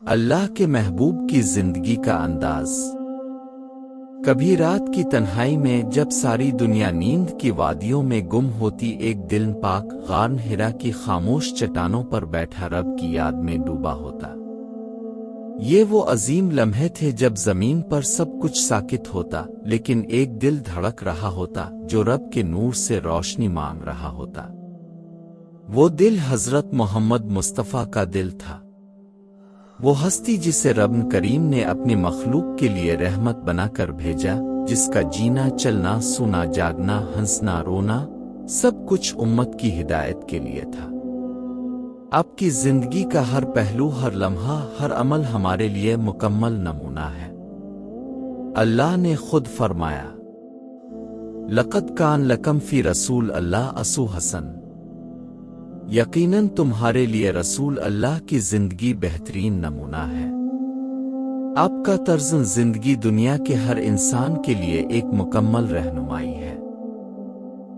اللہ کے محبوب کی زندگی کا انداز۔ کبھی رات کی تنہائی میں جب ساری دنیا نیند کی وادیوں میں گم ہوتی، ایک دل پاک غار ہرا کی خاموش چٹانوں پر بیٹھا رب کی یاد میں ڈوبا ہوتا۔ یہ وہ عظیم لمحے تھے جب زمین پر سب کچھ ساکت ہوتا، لیکن ایک دل دھڑک رہا ہوتا جو رب کے نور سے روشنی مانگ رہا ہوتا۔ وہ دل حضرت محمد مصطفیٰ کا دل تھا، وہ ہستی جسے رب کریم نے اپنی مخلوق کے لیے رحمت بنا کر بھیجا، جس کا جینا چلنا، سونا جاگنا، ہنسنا رونا، سب کچھ امت کی ہدایت کے لیے تھا۔ آپ کی زندگی کا ہر پہلو، ہر لمحہ، ہر عمل ہمارے لیے مکمل نمونہ ہے۔ اللہ نے خود فرمایا، لقد کان لکم فی رسول اللہ اسوہ حسن، یقیناً تمہارے لیے رسول اللہ کی زندگی بہترین نمونہ ہے۔ آپ کا طرز زندگی دنیا کے ہر انسان کے لیے ایک مکمل رہنمائی ہے،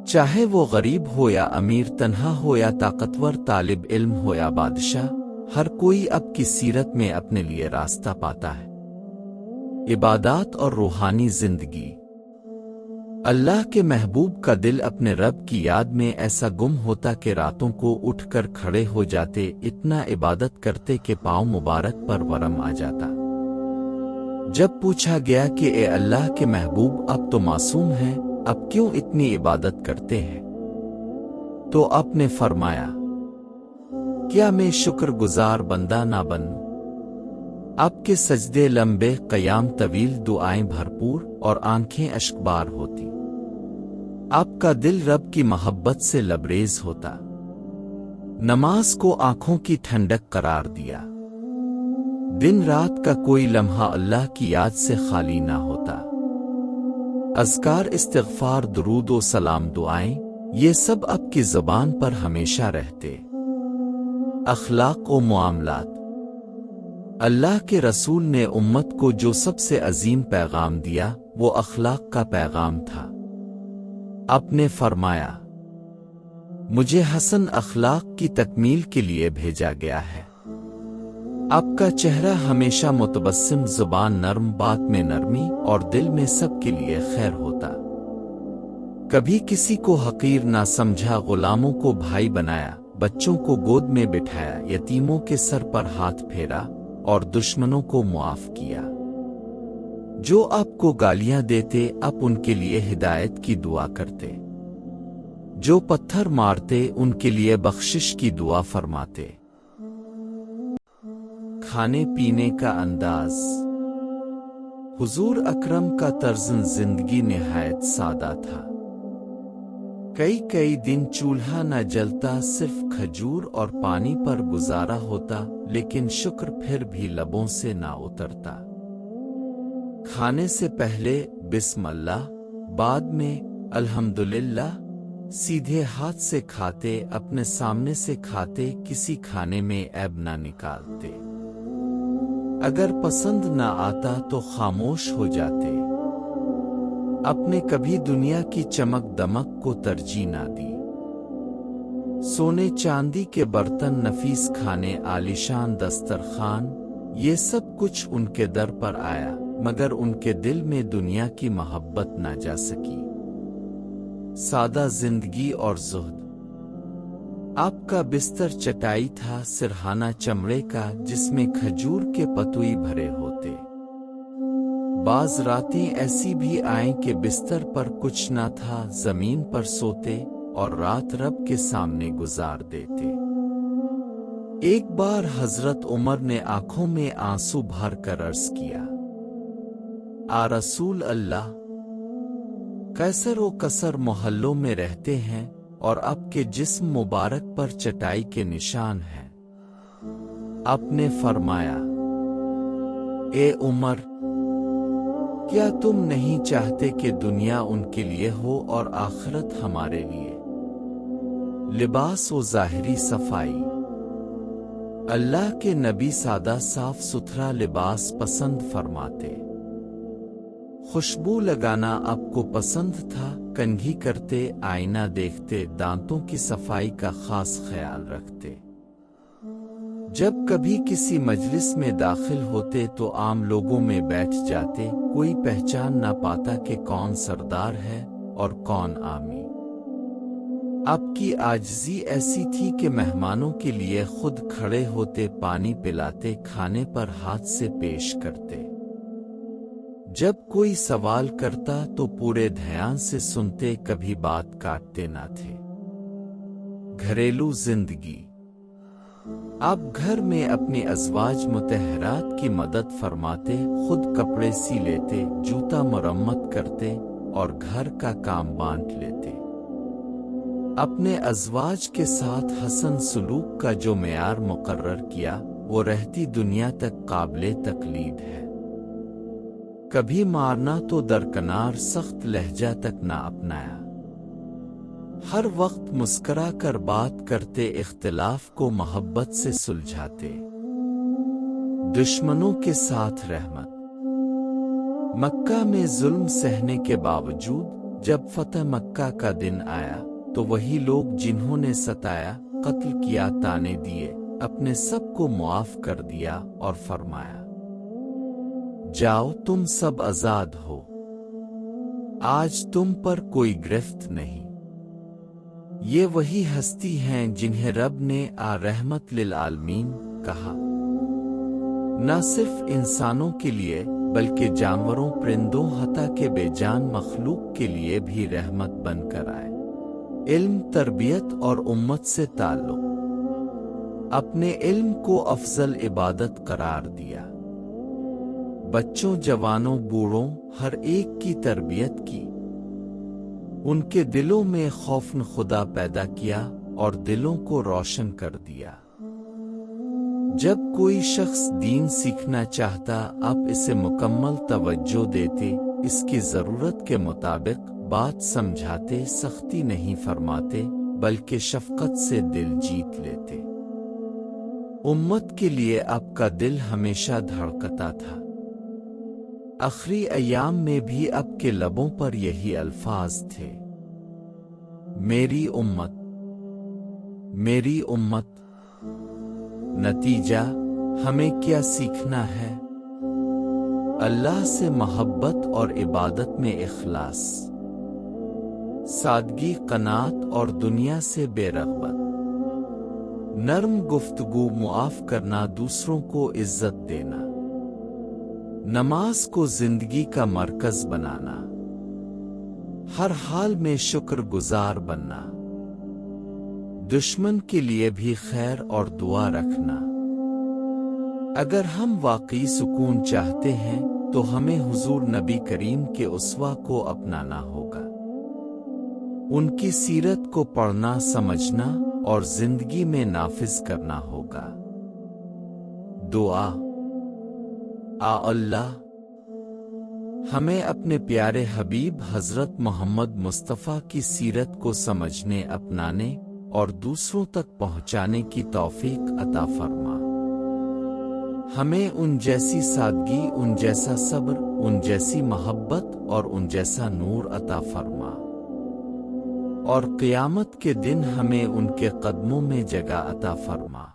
چاہے وہ غریب ہو یا امیر، تنہا ہو یا طاقتور، طالب علم ہو یا بادشاہ، ہر کوئی آپ کی سیرت میں اپنے لیے راستہ پاتا ہے۔ عبادات اور روحانی زندگی۔ اللہ کے محبوب کا دل اپنے رب کی یاد میں ایسا گم ہوتا کہ راتوں کو اٹھ کر کھڑے ہو جاتے، اتنا عبادت کرتے کہ پاؤں مبارک پر ورم آ جاتا۔ جب پوچھا گیا کہ اے اللہ کے محبوب، آپ تو معصوم ہیں، اب کیوں اتنی عبادت کرتے ہیں؟ تو آپ نے فرمایا، کیا میں شکر گزار بندہ نہ بنوں؟ آپ کے سجدے لمبے، قیام طویل، دعائیں بھرپور اور آنکھیں اشکبار ہوتی۔ آپ کا دل رب کی محبت سے لبریز ہوتا۔ نماز کو آنکھوں کی ٹھنڈک قرار دیا۔ دن رات کا کوئی لمحہ اللہ کی یاد سے خالی نہ ہوتا۔ اذکار، استغفار، درود و سلام، دعائیں، یہ سب آپ کی زبان پر ہمیشہ رہتے۔ اخلاق و معاملات۔ اللہ کے رسول نے امت کو جو سب سے عظیم پیغام دیا، وہ اخلاق کا پیغام تھا۔ آپ نے فرمایا، مجھے حسن اخلاق کی تکمیل کے لیے بھیجا گیا ہے۔ آپ کا چہرہ ہمیشہ متبسم، زبان نرم، بات میں نرمی اور دل میں سب کے لیے خیر ہوتا۔ کبھی کسی کو حقیر نہ سمجھا، غلاموں کو بھائی بنایا، بچوں کو گود میں بٹھایا، یتیموں کے سر پر ہاتھ پھیرا اور دشمنوں کو معاف کیا۔ جو آپ کو گالیاں دیتے، آپ ان کے لیے ہدایت کی دعا کرتے۔ جو پتھر مارتے، ان کے لیے بخشش کی دعا فرماتے۔ کھانے پینے کا انداز۔ حضور اکرم کا طرز زندگی نہایت سادہ تھا۔ کئی دن چولہا نہ جلتا، صرف کھجور اور پانی پر گزارا ہوتا، لیکن شکر پھر بھی لبوں سے نہ اترتا۔ کھانے سے پہلے بسم اللہ، بعد میں الحمدللہ، سیدھے ہاتھ سے کھاتے، اپنے سامنے سے کھاتے، کسی کھانے میں عیب نہ نکالتے۔ اگر پسند نہ آتا تو خاموش ہو جاتے۔ آپ نے کبھی دنیا کی چمک دمک کو ترجیح نہ دی۔ سونے چاندی کے برتن، نفیس کھانے، عالیشان دسترخوان، یہ سب کچھ ان کے در پر آیا، مگر ان کے دل میں دنیا کی محبت نہ جا سکی۔ سادہ زندگی اور زہد۔ آپ کا بستر چٹائی تھا، سرہانہ چمڑے کا، جس میں کھجور کے پتوئی بھرے ہوتے۔ بعض راتیں ایسی بھی آئیں کہ بستر پر کچھ نہ تھا، زمین پر سوتے اور رات رب کے سامنے گزار دیتے۔ ایک بار حضرت عمر نے آنکھوں میں آنسو بھر کر عرض کیا، آ رسول اللہ، قیصر و کسر محلوں میں رہتے ہیں اور آپ کے جسم مبارک پر چٹائی کے نشان ہیں۔ آپ نے فرمایا، اے عمر، کیا تم نہیں چاہتے کہ دنیا ان کے لیے ہو اور آخرت ہمارے لیے؟ لباس و ظاہری صفائی۔ اللہ کے نبی سادہ صاف ستھرا لباس پسند فرماتے۔ خوشبو لگانا آپ کو پسند تھا، کنگھی کرتے، آئینہ دیکھتے، دانتوں کی صفائی کا خاص خیال رکھتے۔ جب کبھی کسی مجلس میں داخل ہوتے تو عام لوگوں میں بیٹھ جاتے، کوئی پہچان نہ پاتا کہ کون سردار ہے اور کون عامی۔ آپ کی عاجزی ایسی تھی کہ مہمانوں کے لیے خود کھڑے ہوتے، پانی پلاتے، کھانے پر ہاتھ سے پیش کرتے۔ جب کوئی سوال کرتا تو پورے دھیان سے سنتے، کبھی بات کاٹتے نہ تھے۔ گھریلو زندگی۔ آپ گھر میں اپنی ازواج مطہرات کی مدد فرماتے، خود کپڑے سی لیتے، جوتا مرمت کرتے اور گھر کا کام بانٹ لیتے۔ اپنے ازواج کے ساتھ حسن سلوک کا جو معیار مقرر کیا، وہ رہتی دنیا تک قابل تقلید ہے۔ کبھی مارنا تو درکنار، سخت لہجہ تک نہ اپنایا۔ ہر وقت مسکرا کر بات کرتے، اختلاف کو محبت سے سلجھاتے۔ دشمنوں کے ساتھ رحمت۔ مکہ میں ظلم سہنے کے باوجود جب فتح مکہ کا دن آیا تو وہی لوگ جنہوں نے ستایا، قتل کیا، تانے دیے، اپنے سب کو معاف کر دیا اور فرمایا، جاؤ تم سب آزاد ہو، آج تم پر کوئی گرفت نہیں۔ یہ وہی ہستی ہیں جنہیں رب نے رحمت للعالمین کہا، نہ صرف انسانوں کے لیے بلکہ جانوروں، پرندوں، حتیٰ کہ بے جان مخلوق کے لیے بھی رحمت بن کر آئے۔ علم، تربیت اور امت سے تعلق۔ اپنے علم کو افضل عبادت قرار دیا۔ بچوں، جوانوں، بوڑھوں، ہر ایک کی تربیت کی۔ ان کے دلوں میں خوف خدا پیدا کیا اور دلوں کو روشن کر دیا۔ جب کوئی شخص دین سیکھنا چاہتا، آپ اسے مکمل توجہ دیتے، اس کی ضرورت کے مطابق بات سمجھاتے، سختی نہیں فرماتے بلکہ شفقت سے دل جیت لیتے۔ امت کے لیے آپ کا دل ہمیشہ دھڑکتا تھا۔ آخری ایام میں بھی آپ کے لبوں پر یہی الفاظ تھے، میری امت، میری امت۔ نتیجہ ہمیں کیا سیکھنا ہے؟ اللہ سے محبت اور عبادت میں اخلاص، سادگی، قناعت اور دنیا سے بے رغبت، نرم گفتگو، معاف کرنا، دوسروں کو عزت دینا، نماز کو زندگی کا مرکز بنانا، ہر حال میں شکر گزار بننا، دشمن کے لیے بھی خیر اور دعا رکھنا۔ اگر ہم واقعی سکون چاہتے ہیں تو ہمیں حضور نبی کریم کے اسوہ کو اپنانا ہوگا، ان کی سیرت کو پڑھنا، سمجھنا اور زندگی میں نافذ کرنا ہوگا۔ دعا۔ اللہ ہمیں اپنے پیارے حبیب حضرت محمد مصطفیٰ کی سیرت کو سمجھنے، اپنانے اور دوسروں تک پہنچانے کی توفیق عطا فرما۔ ہمیں ان جیسی سادگی، ان جیسا صبر، ان جیسی محبت اور ان جیسا نور عطا فرما، اور قیامت کے دن ہمیں ان کے قدموں میں جگہ عطا فرما۔